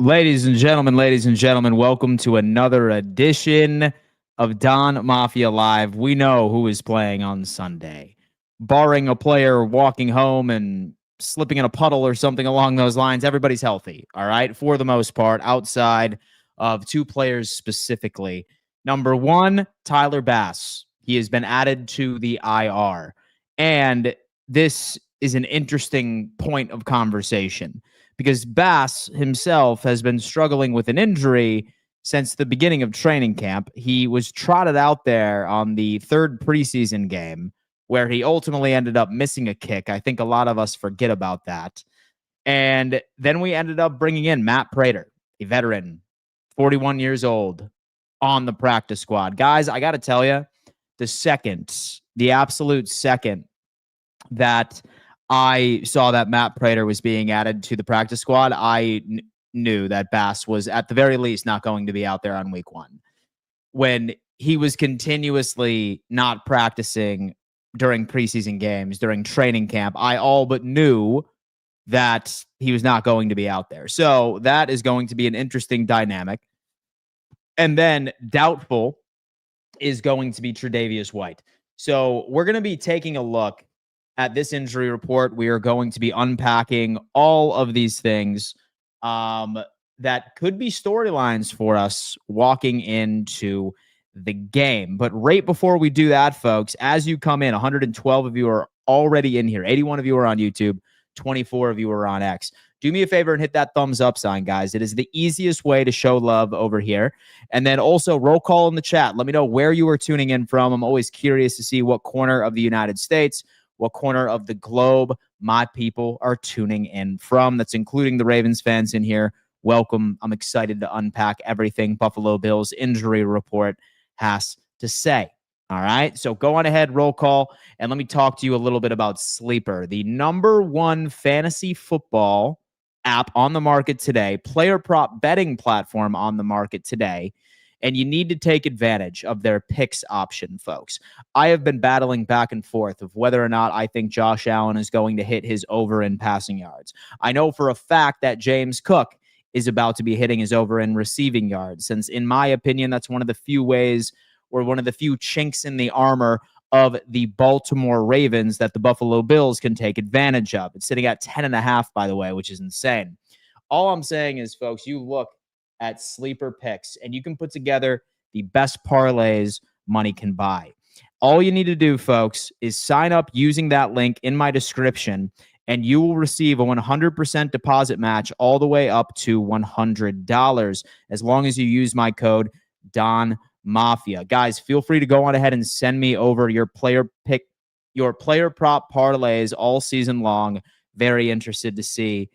Ladies and gentlemen, welcome to another edition of Don Mafia Live. We know who is playing on Sunday. Barring a player walking home and slipping in a puddle or something along those lines, everybody's healthy, all right, for the most part, outside of two players specifically. Number one, Tyler Bass. He has been added to the IR. And this is an interesting point of conversation because Bass himself has been struggling with an injury since the beginning of training camp. He was trotted out there on the third preseason game where he ultimately ended up missing a kick. I think a lot of us forget about that. And then we ended up bringing in Matt Prater, a veteran, 41 years old, on the practice squad. Guys, I got to tell you, the absolute second that I saw that Matt Prater was being added to the practice squad, I knew that Bass was at the very least not going to be out there on week one. When he was continuously not practicing during preseason games, during training camp, I all but knew that he was not going to be out there. So that is going to be an interesting dynamic. And then doubtful is going to be Tre'Davious White. So we're going to be taking a look at this injury report. We are going to be unpacking all of these things that could be storylines for us walking into the game. But right before we do that, folks, as you come in, 112 of you are already in here. 81 of you are on YouTube. 24 of you are on X. Do me a favor and hit that thumbs up sign, guys. It is the easiest way to show love over here. And then also roll call in the chat. Let me know where you are tuning in from. I'm always curious to see what corner of the United States, what corner of the globe my people are tuning in from. That's including the Ravens fans in here. Welcome. I'm excited to unpack everything Buffalo Bills injury report has to say. All right, so go on ahead, roll call, and let me talk to you a little bit about Sleeper, the number one fantasy football app on the market today, player prop betting platform on the market today, and you need to take advantage of their picks option, folks. I have been battling back and forth of whether or not I think Josh Allen is going to hit his over in passing yards. I know for a fact that James Cook is about to be hitting his over in receiving yards, since in my opinion, that's one of the few ways or one of the few chinks in the armor of the Baltimore Ravens that the Buffalo Bills can take advantage of. It's sitting at 10.5, by the way, which is insane. All I'm saying is, folks, you look at Sleeper Picks, and you can put together the best parlays money can buy. All you need to do, folks, is sign up using that link in my description, and you will receive a 100% deposit match all the way up to $100 as long as you use my code Don Mafia. Guys, feel free to go on ahead and send me over your player prop parlays all season long. Very interested to see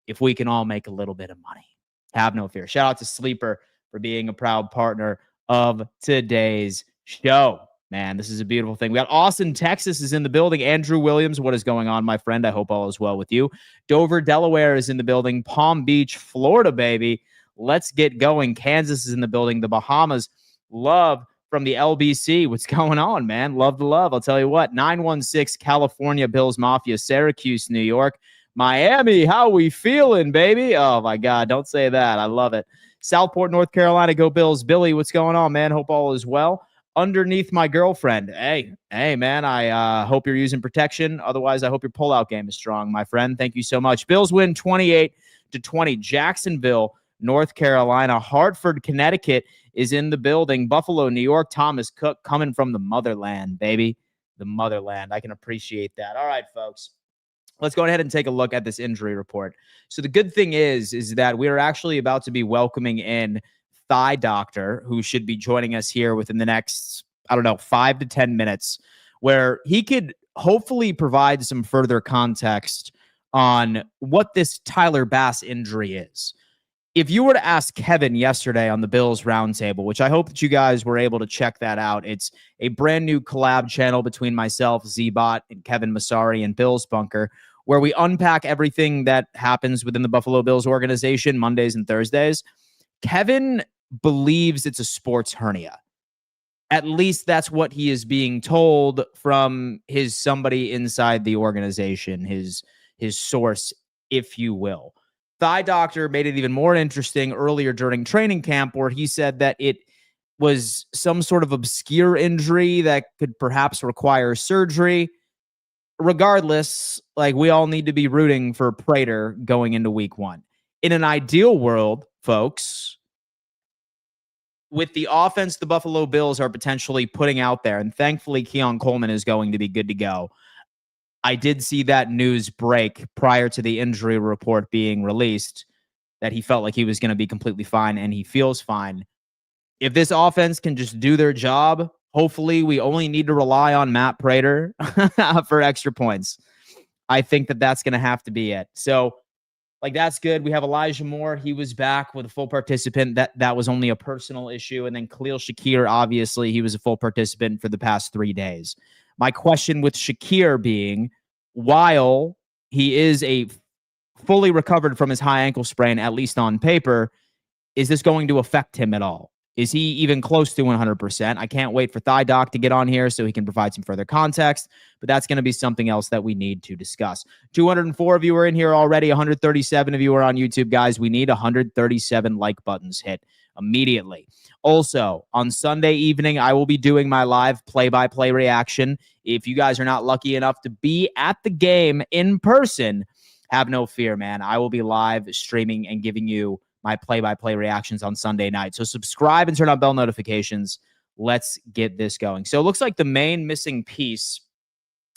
if we can all make a little bit of money. Have no fear. Shout out to Sleeper for being a proud partner of today's show. Man, this is a beautiful thing. We got Austin, Texas is in the building. Andrew Williams, what is going on, my friend? I hope all is well with you. Dover, Delaware is in the building. Palm Beach, Florida, baby. Let's get going. Kansas is in the building. The Bahamas. Love from the LBC. What's going on, man? Love the love. I'll tell you what. 916 California, Bills Mafia, Syracuse, New York, Miami. How we feeling, baby? Oh, my God. Don't say that. I love it. Southport, North Carolina. Go Bills. Billy, what's going on, man? Hope all is well. Underneath my girlfriend. Hey, man, I hope you're using protection. Otherwise, I hope your pullout game is strong, my friend. Thank you so much. Bills win 28-20. Jacksonville, North Carolina. Hartford, Connecticut is in the building. Buffalo, New York. Thomas Cook coming from the motherland, baby. The motherland. I can appreciate that. All right, folks. Let's go ahead and take a look at this injury report. So the good thing is that we are actually about to be welcoming in Thigh Doctor, who should be joining us here within the next, 5 to 10 minutes, where he could hopefully provide some further context on what this Tyler Bass injury is. If you were to ask Kevin yesterday on the Bills Roundtable, which I hope that you guys were able to check that out, it's a brand new collab channel between myself, Zbot, and Kevin Masari and Bills Bunker, where we unpack everything that happens within the Buffalo Bills organization Mondays and Thursdays. Kevin believes it's a sports hernia. At least that's what he is being told from his somebody inside the organization, his source, if you will. Thigh Doctor made it even more interesting earlier during training camp, where he said that it was some sort of obscure injury that could perhaps require surgery. Regardless, like, we all need to be rooting for Prater going into week 1. In an ideal world, folks, with the offense the Buffalo Bills are potentially putting out there, and thankfully Keon Coleman is going to be good to go. I did see that news break prior to the injury report being released that he felt like he was going to be completely fine, and he feels fine. If this offense can just do their job, hopefully we only need to rely on Matt Prater for extra points. I think that that's going to have to be it. So, like, that's good. We have Elijah Moore. He was back with a full participant. That was only a personal issue. And then Khalil Shakir, obviously, he was a full participant for the past 3 days. My question with Shakir being, while he is a fully recovered from his high ankle sprain, at least on paper, is this going to affect him at all? Is he even close to 100%? I can't wait for Thigh Doc to get on here so he can provide some further context, but that's going to be something else that we need to discuss. 204 of you are in here already. 137 of you are on YouTube, guys. We need 137 like buttons hit immediately. Also, on Sunday evening, I will be doing my live play-by-play reaction. If you guys are not lucky enough to be at the game in person, have no fear, man. I will be live streaming and giving you my play-by-play reactions on Sunday night. So subscribe and turn on bell notifications. Let's get this going. So it looks like the main missing piece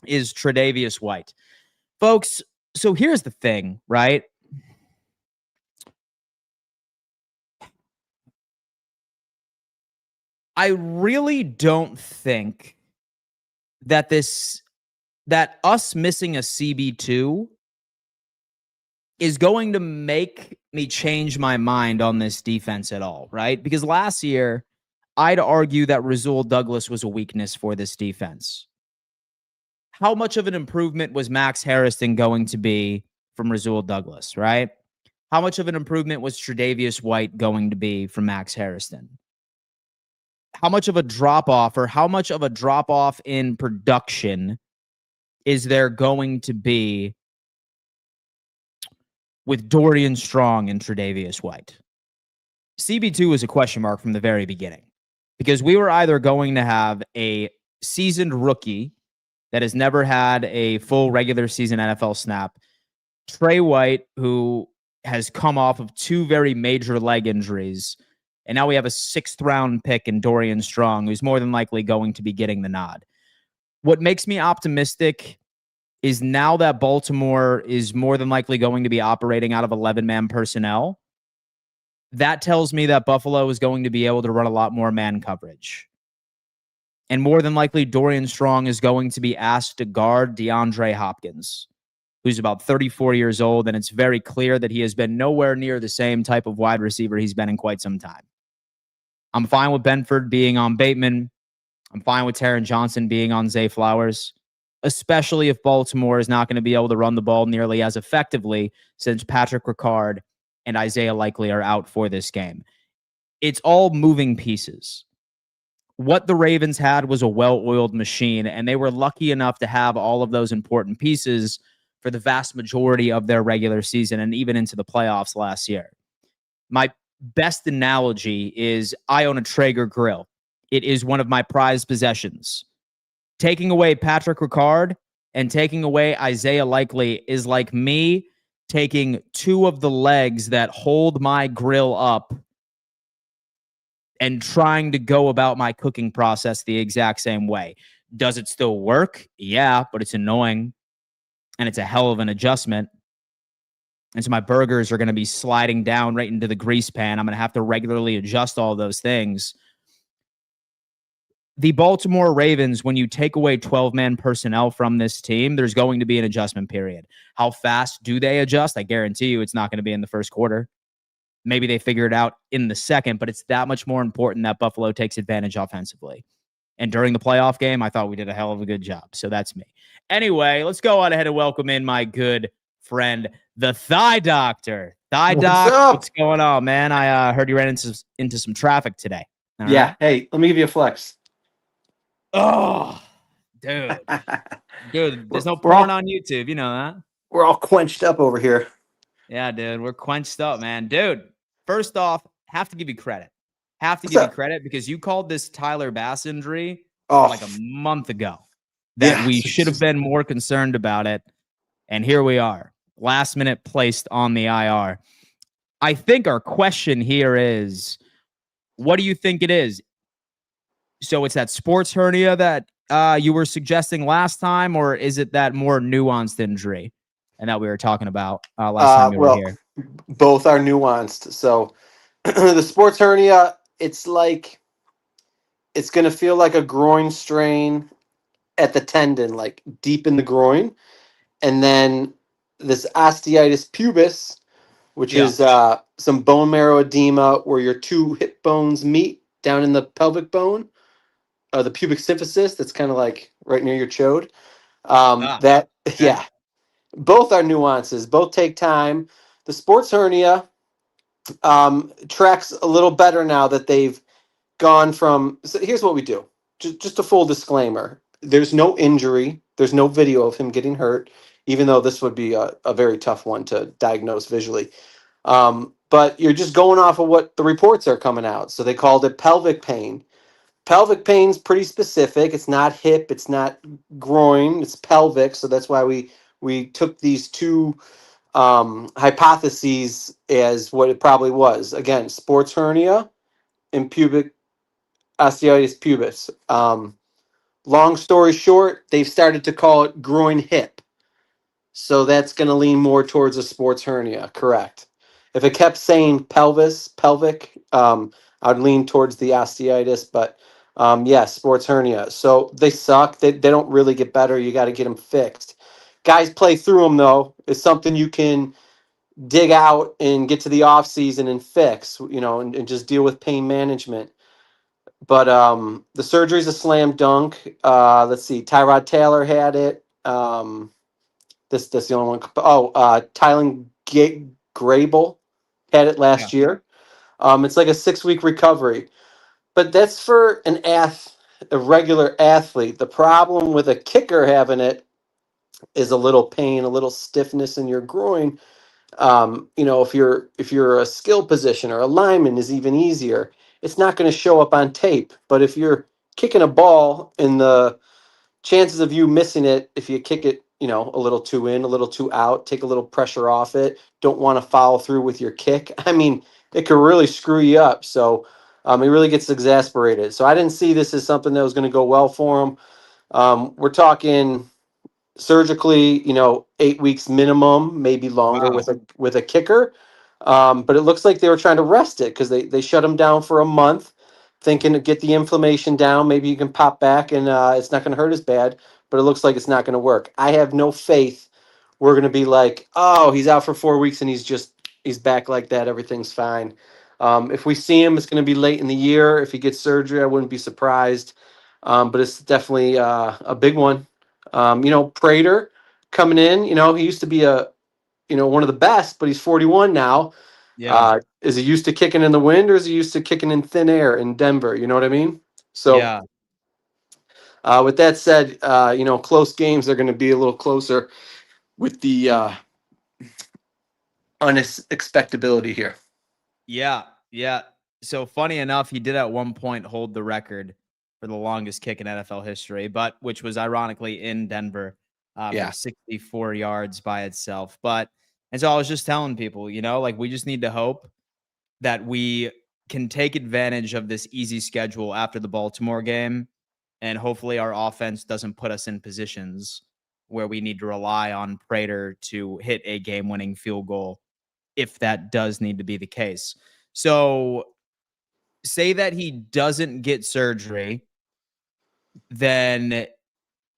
is Tre'Davious White. Folks, so here's the thing, right? I really don't think that us missing a CB2 is going to make me change my mind on this defense at all, right? Because last year, I'd argue that Rasul Douglas was a weakness for this defense. How much of an improvement was Max Harrison going to be from Rasul Douglas, right? How much of an improvement was Tre'Davious White going to be from Max Harrison? How much of a drop-off in production is there going to be with Dorian Strong and Tre'Davious White? CB2 was a question mark from the very beginning, because we were either going to have a seasoned rookie that has never had a full regular season NFL snap, Trey White, who has come off of 2 very major leg injuries, and now we have a 6th-round pick in Dorian Strong, who's more than likely going to be getting the nod. What makes me optimistic is now that Baltimore is more than likely going to be operating out of 11-man personnel, that tells me that Buffalo is going to be able to run a lot more man coverage. And more than likely, Dorian Strong is going to be asked to guard DeAndre Hopkins, who's about 34 years old, and it's very clear that he has been nowhere near the same type of wide receiver he's been in quite some time. I'm fine with Benford being on Bateman. I'm fine with Taron Johnson being on Zay Flowers, especially if Baltimore is not going to be able to run the ball nearly as effectively since Patrick Ricard and Isaiah Likely are out for this game. It's all moving pieces. What the Ravens had was a well-oiled machine, and they were lucky enough to have all of those important pieces for the vast majority of their regular season and even into the playoffs last year. My best analogy is I own a Traeger grill. It is one of my prized possessions. Taking away Patrick Ricard and taking away Isaiah Likely is like me taking 2 of the legs that hold my grill up and trying to go about my cooking process the exact same way. Does it still work? Yeah, but it's annoying, and it's a hell of an adjustment. And so my burgers are going to be sliding down right into the grease pan. I'm going to have to regularly adjust all those things. The Baltimore Ravens, when you take away 12-man personnel from this team, there's going to be an adjustment period. How fast do they adjust? I guarantee you it's not going to be in the first quarter. Maybe they figure it out in the second, but it's that much more important that Buffalo takes advantage offensively. And during the playoff game, I thought we did a hell of a good job. So that's me. Anyway, let's go on ahead and welcome in my good friend, the Thigh Doctor. Thigh Doc, what's going on, man? I heard you ran into some traffic today. All right? Hey, let me give you a flex. Oh, dude. Dude, there's no porn on YouTube. You know that. We're all quenched up over here. Yeah, dude, we're quenched up, man. Dude, first off, have to give you credit. Have to What's give you up? credit because you called this Tyler Bass injury Oh, like a month ago that yeah. we should have been more concerned about it. And here we are, last minute placed on the IR. I think our question here is, what do you think it is? So it's that sports hernia that you were suggesting last time, or is it that more nuanced injury and that we were talking about last time you were Well, here? both are nuanced. So the sports hernia, it's like it's going to feel like a groin strain at the tendon, like deep in the groin, and then this osteitis pubis, which Yeah. is some bone marrow edema where your two hip bones meet down in the pelvic bone, the pubic symphysis. That's kind of like right near your chode. Ah, That okay. yeah, both are nuances. Both take time. The sports hernia tracks a little better now that they've gone from. So here's what we do. Just a full disclaimer. There's no injury. There's no video of him getting hurt, even though this would be a very tough one to diagnose visually. But you're just going off of what the reports are coming out. So they called it pelvic pain. Pelvic pain's pretty specific. It's not hip. It's not groin. It's pelvic. So that's why we took these two hypotheses as what it probably was. Again, sports hernia and pubic osteitis pubis. Long story short, they've started to call it groin hip. So that's going to lean more towards a sports hernia, correct. If it kept saying pelvic, I'd lean towards the osteitis, but yeah, sports hernia. So they suck. They don't really get better. You got to get them fixed. Guys play through them, though. It's something you can dig out and get to the off season and fix, and just deal with pain management. But the surgery's a slam dunk. Let's see, Tyrod Taylor had it. This the only one. Oh, Tylen Grable had it Yeah. last year. It's like a 6 week recovery, but that's for a regular athlete. The problem with a kicker having it is a little pain, a little stiffness in your groin. If you're a skill position or a lineman is even easier. It's not going to show up on tape, but if you're kicking a ball and the chances of you missing it, if you kick it, a little too in, a little too out, take a little pressure off it, don't want to follow through with your kick. I mean, it could really screw you up. So it really gets exasperated. So I didn't see this as something that was going to go well for him. We're talking surgically, 8 weeks minimum, maybe longer Wow. with a kicker. But it looks like they were trying to rest it because they shut him down for a month, thinking to get the inflammation down. Maybe you can pop back and it's not going to hurt as bad. But it looks like it's not going to work. I have no faith we're going to be like, oh, he's out for 4 weeks and he's back like that. Everything's fine. If we see him, it's going to be late in the year. If he gets surgery, I wouldn't be surprised. But it's definitely a big one. Prater coming in, he used to be one of the best, but he's 41 now. Yeah. Is he used to kicking in the wind or is he used to kicking in thin air in Denver? You know what I mean? So Yeah. with that said, close games are going to be a little closer with the unexpectability here. Yeah. Yeah. So funny enough, he did at one point hold the record for the longest kick in NFL history, but which was ironically in Denver for Yeah. 64 yards by itself. And so I was just telling people, like we just need to hope that we can take advantage of this easy schedule after the Baltimore game. And hopefully our offense doesn't put us in positions where we need to rely on Prater to hit a game winning field goal if that does need to be the case. So say that he doesn't get surgery, then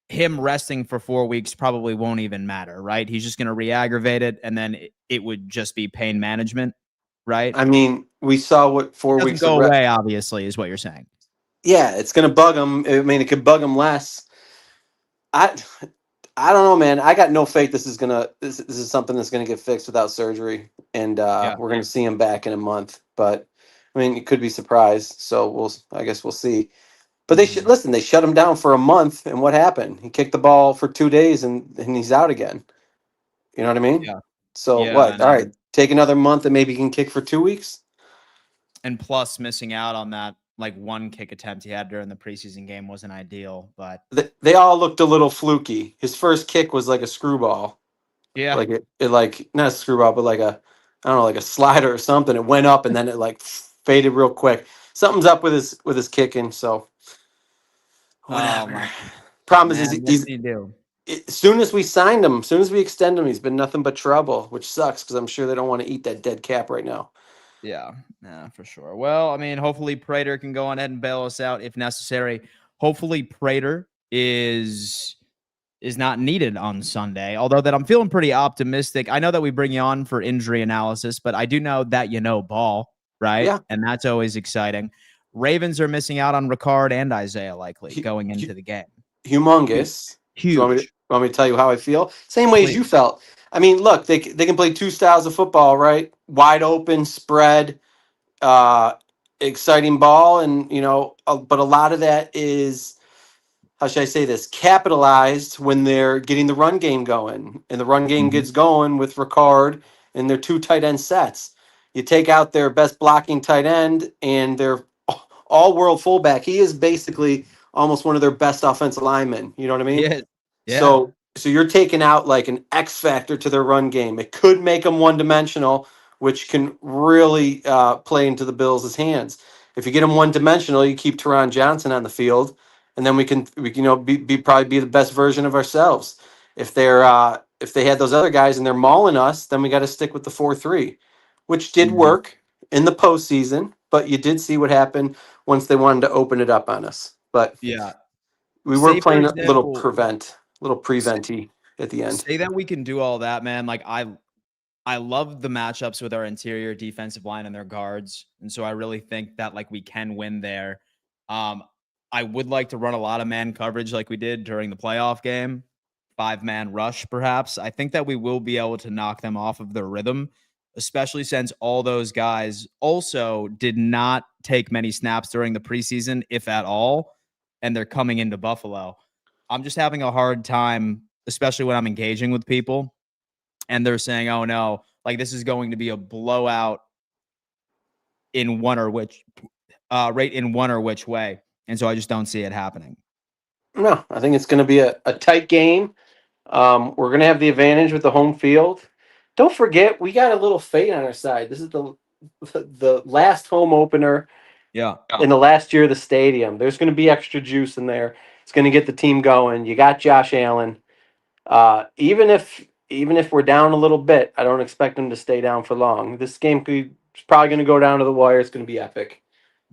him resting for 4 weeks probably won't even matter, right? He's just going to re-aggravate it, and then it would just be pain management, right? I mean, we saw what It four doesn't weeks of go rest. away, obviously, is what you're saying. Yeah, it's going to bug him. I mean, it could bug him less. I I don't know, man. I got no faith this is something that's gonna get fixed without surgery, and Yeah. we're gonna see him back in a month. But I mean, it could be surprised. So I guess we'll see. But they should Mhm. listen. They shut him down for a month, and what happened? He kicked the ball for 2 days, and he's out again. You know what I mean? Yeah. So Yeah, I what? All know. right. take another month and maybe he can kick for 2 weeks. And plus, missing out on that like one kick attempt he had during the preseason game wasn't ideal. But They all looked a little fluky. His first kick was like a screwball, yeah, like it like not a screwball, but like a I don't know, like a slider or something. It went up and then it like faded real quick. Something's up with his kicking. So oh whatever. my Problem is man, what he's can you do? as soon as we signed him, as soon as we extend him, he's been nothing but trouble, which sucks because I'm sure they don't want to eat that dead cap right now. Yeah, for sure. Well, I mean, hopefully Prater can go on ahead and bail us out if necessary. Hopefully Prater is not needed on Sunday. Although that I'm feeling pretty optimistic. I know that we bring you on for injury analysis, but I do know that you know ball, right? Yeah, And that's always exciting. Ravens are missing out on Ricard and Isaiah likely hu- going hu- into the game. humongous. Do you Huge. want me to tell you how I feel? Same way as you Please. felt. I mean, look, they can play two styles of football, right? Wide open, spread, uh, exciting ball, and but a lot of that is, how should I say this, capitalized when they're getting the run game going. And the run game Mhm. gets going with Ricard and their two tight end sets. You take out their best blocking tight end and their all world fullback. He is basically almost one of their best offensive linemen. You know what I mean? Yeah. Yeah. So you're taking out like an X factor to their run game. It could make them one dimensional, which can really play into the Bills' hands. If you get them one dimensional, you keep Teron Johnson on the field, and then we can be probably be the best version of ourselves. If they had those other guys and they're mauling us, then we got to stick with the 4-3, which did Mhm. work in the postseason. But you did see what happened once they wanted to open it up on us. But Yeah. we were Say for playing a example, little preventy at the end. say that we can do all that, man. Like I love the matchups with our interior defensive line and their guards. And so I really think that like we can win there. Um, I would like to run a lot of man coverage like we did during the playoff game. 5-man rush, perhaps. I think that we will be able to knock them off of their rhythm, especially since all those guys also did not take many snaps during the preseason, if at all, and they're coming into Buffalo. I'm just having a hard time, especially when I'm engaging with people and they're saying, "Oh no, like this is going to be a blowout in one or which right in one or which way." And so I just don't see it happening. No, I think it's going to be a tight game. We're going to have the advantage with the home field. Don't forget, we got a little fate on our side. This is the last home opener Yeah. in the last year of the stadium. There's going to be extra juice in there. It's going to get the team going. You got Josh Allen. Even if we're down a little bit, I don't expect them to stay down for long. This game is probably going to go down to the wire. It's going to be epic.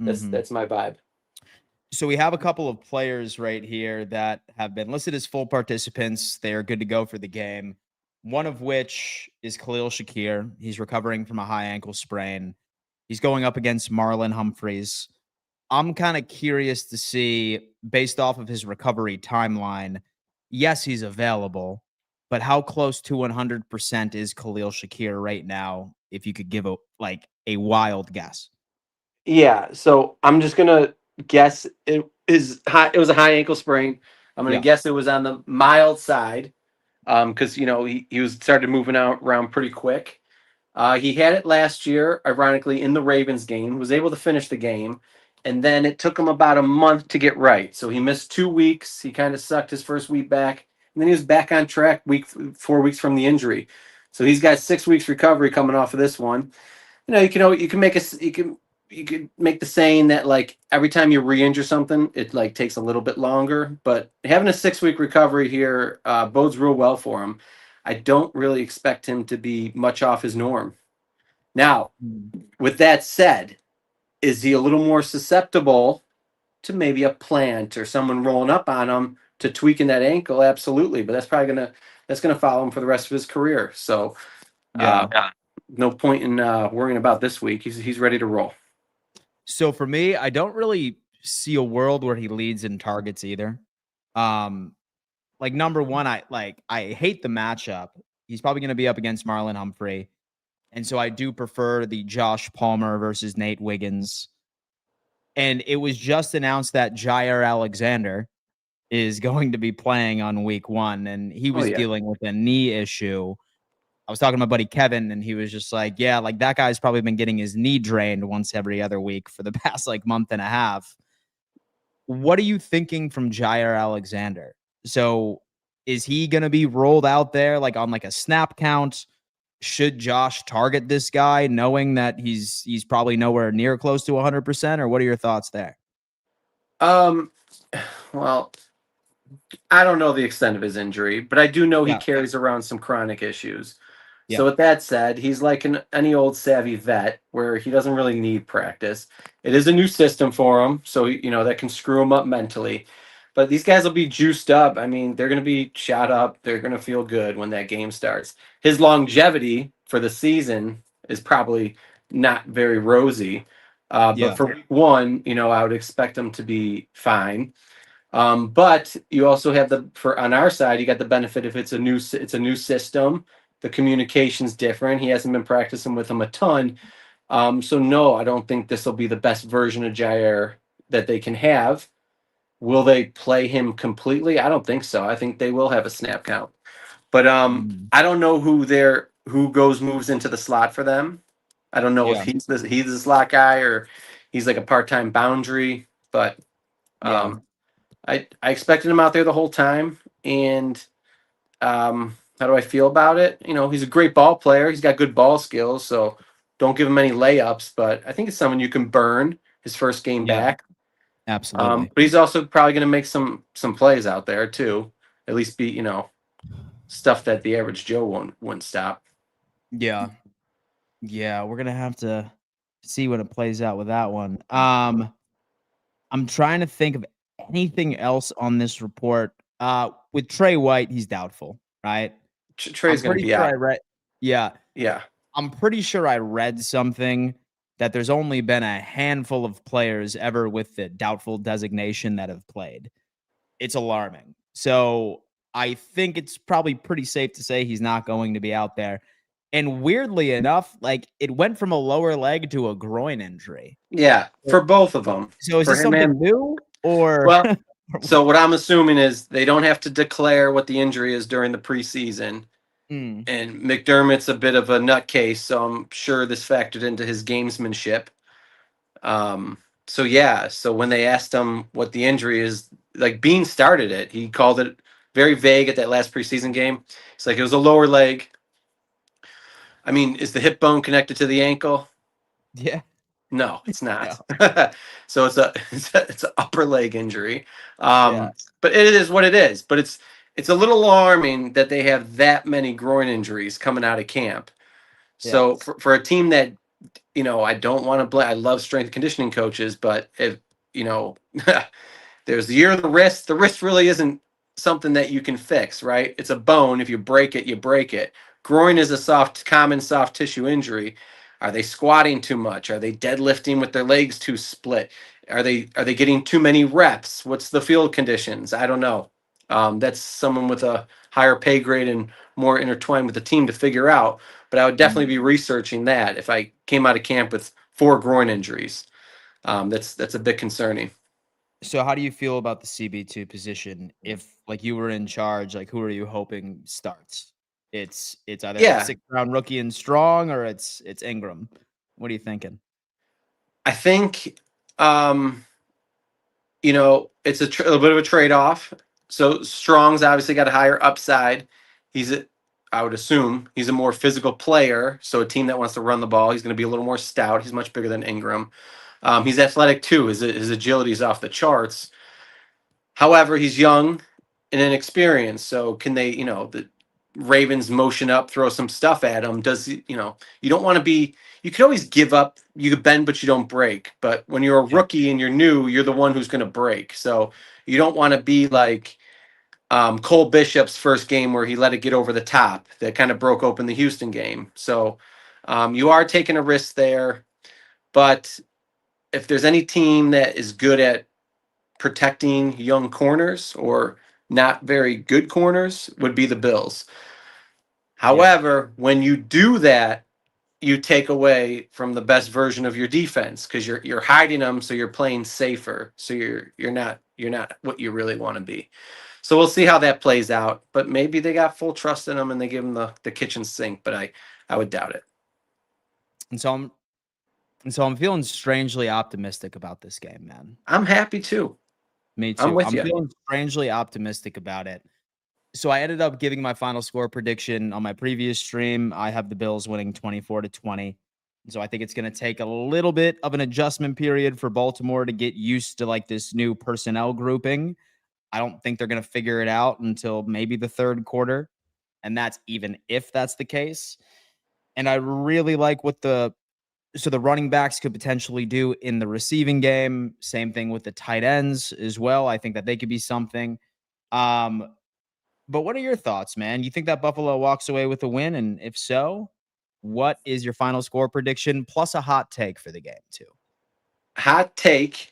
Mhm. That's my vibe. So we have a couple of players right here that have been listed as full participants. They are good to go for the game. One of which is Khalil Shakir. He's recovering from a high ankle sprain. He's going up against Marlon Humphreys. I'm kind of curious to see, based off of his recovery timeline, yes, he's available, but how close to 100% is Khalil Shakir right now? If you could give a wild guess. Yeah, so I'm just gonna guess it was a high ankle sprain. I'm gonna Yeah. guess it was on the mild side, because he was started moving out around pretty quick. He had it last year, ironically, in the Ravens game. Was able to finish the game, and then it took him about a month to get right. So he missed 2 weeks. He kind of sucked his first week back, and then he was back on track 4 weeks from the injury. So he's got 6 weeks recovery coming off of this one. You can make you can make the saying that like every time you re-injure something, it like takes a little bit longer. But having a 6 week recovery here bodes real well for him. I don't really expect him to be much off his norm. Now, Mm. with that said, is he a little more susceptible to maybe a plant or someone rolling up on him to tweaking that ankle? Absolutely, but that's gonna follow him for the rest of his career. So Yeah. no point in worrying about this week. He's ready to roll. So for me, I don't really see a world where he leads in targets either. Um, like number one, I hate the matchup. He's probably going to be up against Marlon Humphrey, and so I do prefer the Josh Palmer versus Nate Wiggins. And it was just announced that Jair Alexander is going to be playing on week one, and he Oh was yeah. dealing with a knee issue. I was talking to my buddy Kevin, and he was just like, yeah, like that guy's probably been getting his knee drained once every other week for the past like month and a half. What are you thinking from Jair Alexander? So is he going to be rolled out there like on like a snap count? Should Josh target this guy knowing that he's probably nowhere near close to 100%, or what are your thoughts there? Um, well, I don't know the extent of his injury, but I do know he Yeah. carries around some chronic issues. So Yeah. with that said, he's like any old savvy vet where he doesn't really need practice. It is a new system for him, so that can screw him up mentally. But these guys will be juiced up. I mean, they're going to be shot up. They're going to feel good when that game starts. His longevity for the season is probably not very rosy. But Yeah. for week one, I would expect him to be fine. But you also have on our side, you got the benefit if it's a new system. The communication's different. He hasn't been practicing with them a ton. So no, I don't think this will be the best version of Jair that they can have. Will they play him completely? I don't think so. I think they will have a snap count. But Mm. I don't know who moves into the slot for them. I don't know if Yeah. he's the slot guy or he's like a part-time boundary, but Yeah. um I expected him out there the whole time, and how do I feel about it? He's a great ball player. He's got good ball skills, so don't give him any layups. But I think it's someone you can burn his first game Yeah. back. Absolutely. But he's also probably going to make some plays out there too. At least be stuff that the average Joe wouldn't stop. Yeah. Yeah. We're gonna have to see what it plays out with that one. I'm trying to think of anything else on this report. With Trey White, he's doubtful, right? I'm Trey's going to pretty be sure I out. read. Yeah, Yeah, I'm pretty sure I read something that there's only been a handful of players ever with the doubtful designation that have played. It's alarming. So I think it's probably pretty safe to say he's not going to be out there. And weirdly enough, like it went from a lower leg to a groin injury. yeah, So for both of them, so is for this him something and new or well. or So what? what I'm assuming is they don't have to declare what the injury is during the preseason. Mm, And McDermott's a bit of a nutcase, so I'm sure this factored into his gamesmanship. Um, so yeah, so when they asked him what the injury is, like Bean started it. He called it very vague at that last preseason game. It's like it was a lower leg. I mean, is the hip bone connected to the ankle? yeah, No, it's yeah, not. So it's an upper leg injury. yeah, But it is what it is. But it's a little alarming that they have that many groin injuries coming out of camp. yeah, So for a team that I don't want to blame. I love strength and conditioning coaches, but if you know, there's the year of the wrist. The wrist really isn't something that you can fix, right? It's a bone. If you break it, you break it. Groin is a common soft tissue injury. Are they squatting too much? Are they deadlifting with their legs too split? Are they getting too many reps? What's the field conditions? I don't know. That's someone with a higher pay grade and more intertwined with the team to figure out. But I would definitely mm. be researching that if I came out of camp with 4 groin injuries. That's a bit concerning. So how do you feel about the CB2 position? If like you were in charge, like who are you hoping starts? It's either that Yeah, 6th round rookie and strong or it's Ingram. What are you thinking? I think it's a little bit of a trade off. So Strong's obviously got a higher upside. He's a, I would assume he's a more physical player. So a team that wants to run the ball, he's going to be a little more stout. He's much bigger than Ingram. He's athletic too. His agility is off the charts. However, he's young and inexperienced. So can they, the Ravens motion up, throw some stuff at him? You don't want to be, you can always give up. You could bend, but you don't break. But when you're a Yeah. rookie and you're new, you're the one who's going to break. So you don't want to be like Cole Bishop's first game where he let it get over the top that kind of broke open the Houston game. So you are taking a risk there. But if there's any team that is good at protecting young corners or not very good corners would be the Bills. Yeah. However, when you do that, you take away from the best version of your defense because you're hiding them, so you're playing safer. So you're not what you really want to be. So we'll see how that plays out. But maybe they got full trust in him and they give him the kitchen sink. But I would doubt it. And so I'm feeling strangely optimistic about this game, man. I'm happy too. Me I'm too. with I'm you. feeling strangely optimistic about it. So I ended up giving my final score prediction on my previous stream. I have the Bills winning 24-20. So I think it's going to take a little bit of an adjustment period for Baltimore to get used to like this new personnel grouping. I don't think they're going to figure it out until maybe the third quarter. And that's even if that's the case. And I really like what the running backs could potentially do in the receiving game. Same thing with the tight ends as well. I think that they could be something. But what are your thoughts, man? You think that Buffalo walks away with a win? And if so, what is your final score prediction plus a hot take for the game, too? Hot take.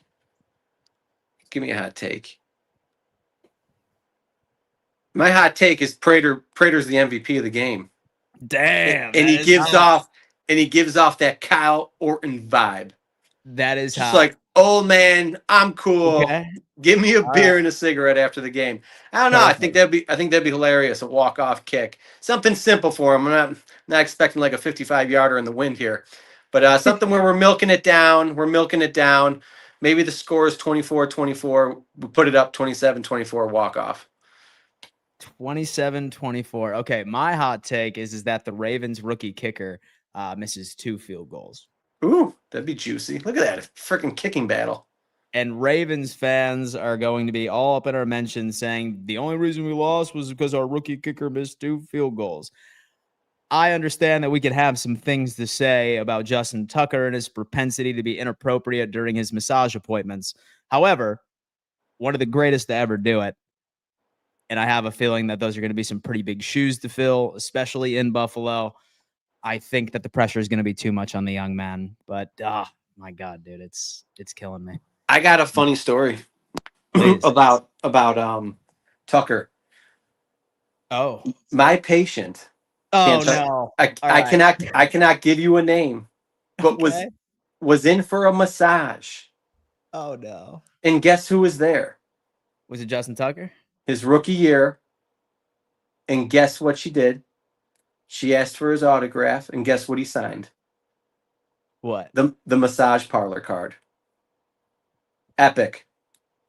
Give me a hot take. My hot take is Prater's the MVP of the game. Damn. And he gives off that Kyle Orton vibe. That is just hot. Like, oh man, I'm cool. Okay. Give me a beer and a cigarette after the game. I don't know. Perfect. I think that'd be hilarious. A walk-off kick. Something simple for him. I'm not expecting like a 55-yarder in the wind here. But something where we're milking it down. Maybe the score is 24-24. We put it up 27-24 walk-off. 27-24. Okay, my hot take is that the Ravens rookie kicker misses 2 field goals. Ooh, that'd be juicy. Look at that. Freaking kicking battle. And Ravens fans are going to be all up in our mentions saying the only reason we lost was because our rookie kicker missed 2 field goals. I understand that we could have some things to say about Justin Tucker and his propensity to be inappropriate during his massage appointments. However, one of the greatest to ever do it. And I have a feeling that those are going to be some pretty big shoes to fill, especially in Buffalo. I think that the pressure is going to be too much on the young man. But, my God, dude, it's killing me. I got a funny story about Tucker. Oh, my patient. No! I cannot give you a name, but was in for a massage. Oh no! And guess who was there? Was it Justin Tucker? His rookie year. And guess what she did? She asked for his autograph, and guess what he signed? What? The massage parlor card. Epic.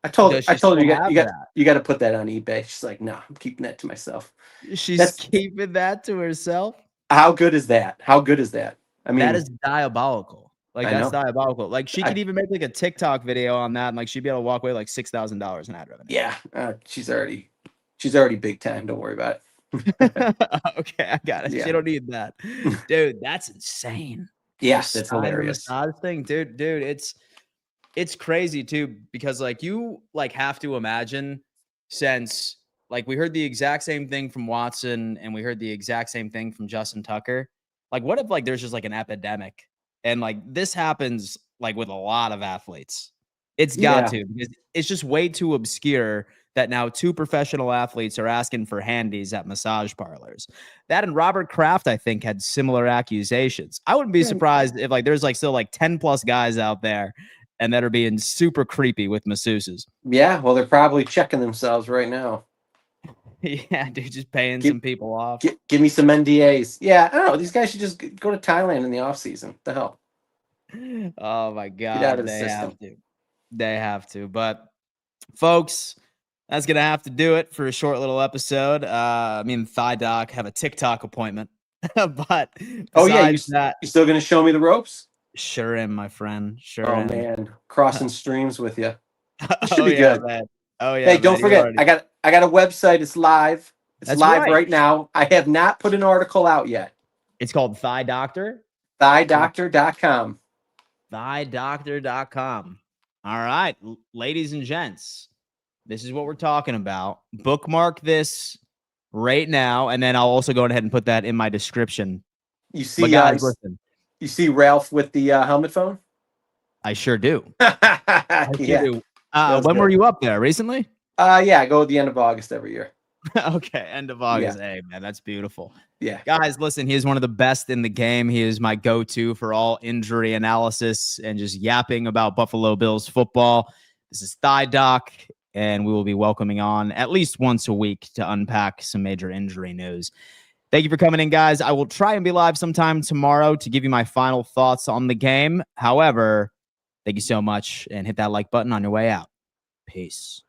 I told her you got to put that on eBay. She's like, no, I'm keeping that to myself. She's keeping that to herself. How good is that? I mean, that is diabolical. Like that's diabolical. Like she could even make like a TikTok video on that, and like she'd be able to walk away like $6,000 in ad revenue. Yeah, she's already big time. Don't worry about it. Okay, I got it. Yeah. She don't need that, dude. That's insane. Yes, that's hilarious. Massage thing, dude. It's crazy too, because like you like have to imagine, since like we heard the exact same thing from Watson and we heard the exact same thing from Justin Tucker. Like, what if like there's just like an epidemic and like this happens like with a lot of athletes? It's got to, because it's just way too obscure that now 2 professional athletes are asking for handies at massage parlors. That and Robert Kraft, I think, had similar accusations. I wouldn't be surprised if like there's like still like 10 plus guys out there and that are being super creepy with masseuses. Yeah, well, they're probably checking themselves right now. Yeah, dude, just paying some people off. Give me some NDAs. Yeah, I don't know. These guys should just go to Thailand in the off season. The hell? Oh my God, get out of the system. They have to. But folks, that's gonna have to do it for a short little episode. Me and Thigh Doc have a TikTok appointment. But you still gonna show me the ropes? Sure am, my friend. Sure am. Man, crossing streams with you. It should be good. Man. Oh yeah. Hey, don't forget, I got a website. It's live. It's live right now. I have not put an article out yet. It's called Thigh Doctor. ThighDoctor.com. ThighDoctor.com. All right, ladies and gents, this is what we're talking about. Bookmark this right now, and then I'll also go ahead and put that in my description. You see, guys, listen. You see Ralph with the helmet phone? I sure do. I sure do. When were you up there? Recently? Yeah, I go at the end of August every year. Okay, end of August. Yeah. Hey, man, that's beautiful. Yeah. Guys, listen, he is one of the best in the game. He is my go-to for all injury analysis and just yapping about Buffalo Bills football. This is Thigh Doc. and we will be welcoming on at least once a week to unpack some major injury news. Thank you for coming in, guys. I will try and be live sometime tomorrow to give you my final thoughts on the game. However, thank you so much, and hit that like button on your way out. Peace.